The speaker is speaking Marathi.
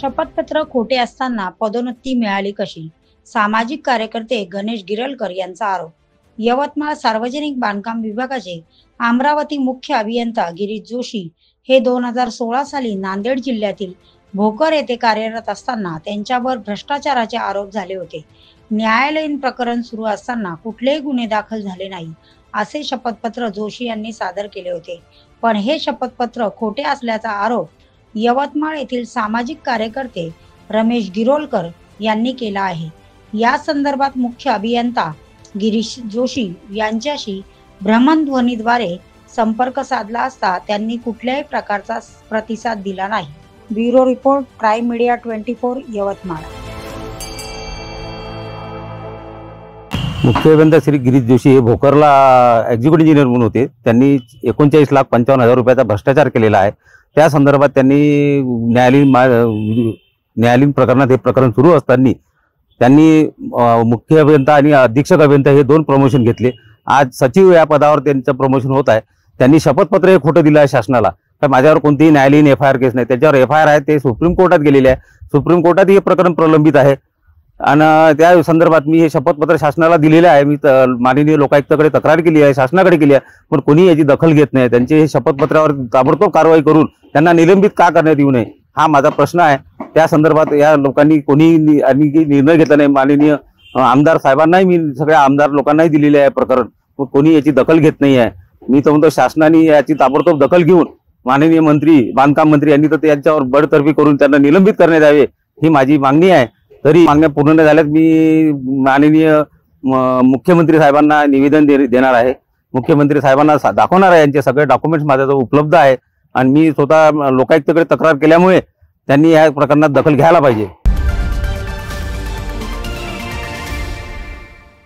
शपथपत्र खोटे असताना पदोन्नती मिळाली कशी? सामाजिक कार्यकर्ते गणेश गिरलकर यांचा आरोप. यवतमाळ सार्वजनिक बांधकाम विभागाचे अमरावती मुख्य अभियंता गिरीश जोशी हे 2016 साली नांदेड जिल्ह्यातील भोकर येथे कार्यरत असताना त्यांच्यावर भ्रष्टाचाराचे आरोप झाले होते. न्यायालयीन प्रकरण सुरू असताना कुठलेही गुन्हे दाखल झाले नाही असे शपथपत्र जोशी यांनी सादर केले होते. पण हे शपथपत्र खोटे असल्याचा आरोप यवतमाळ येथील सामाजिक कार्यकर्ते रमेश गिरोलकर यांनी केला आहे. या संदर्भात मुख्य अभियंता गिरीश जोशी यांच्याशी भ्रमणध्वनीद्वारे संपर्क साधला असता त्यांनी कुठल्याही प्रकारचा प्रतिसाद दिला नाही. Bureau report, prime media 24 Yavatmal. मुख्य अभियंता श्री गिरीश जोशी हे भोकरला एक्झिक्युटिव्ह इंजिनियर म्हणून होते. त्यांनी 39,55,000 रुपयाचा भ्रष्टाचार केलेला आहे. त्या संदर्भात त्यांनी न्यायालयीन प्रकरणात हे प्रकरण सुरू असताना त्यांनी मुख्य अभियंता आणि अधीक्षक अभियंता हे 2 प्रमोशन घेतले. आज सचिव या पदावर त्यांचं प्रमोशन होत आहे. त्यांनी शपथपत्र हे खोटं दिलं आहे शासनाला. तर माझ्यावर कोणतीही न्यायालयीन एफआयआर केस नाही. त्याच्यावर एफआयआर आहे ते सुप्रीम कोर्टात गेलेले आहे. सुप्रीम कोर्टात हे प्रकरण प्रलंबित आहे आणि त्या संदर्भात मी हे शपथपत्र शासनाला दिलेले आहे. मी माननीय लोकायुक्ताकडे तक्रार केली आहे, शासनाकडे केली आहे, पण कोणी याची दखल घेत नाही. त्यांचे हे शपथपत्रावर ताबडतोब कारवाई करून त्यांना निलंबित का करण्यात येऊ नये हा माझा प्रश्न आहे. त्या संदर्भात या लोकांनी कोणी निर्णय घेतला नाही. माननीय आमदार साहेबांनाही मी सगळ्या आमदार लोकांनाही दिलेले आहे प्रकरण, पण कोणी याची दखल घेत नाही आहे. मी तर म्हणतो शासनाने याची ताबडतोब दखल घेऊन माननीय मंत्री, बांधकाम मंत्री यांनी तर त्यांच्यावर बडतर्फी करून त्यांना निलंबित करण्यात यावे ही माझी मागणी आहे. तरी मागण्या पूर्ण न झाल्यास मी माननीय मुख्यमंत्री साहेबांना निवेदन देणार आहे. मुख्यमंत्री साहेबांना दाखवणार आहे. यांचे सगळे डॉक्युमेंट्स माझ्याजवळ उपलब्ध आहे आणि मी स्वतः लोकायुक्ताकडे तक्रार केल्यामुळे त्यांनी या प्रकरणात दखल घ्यायला पाहिजे.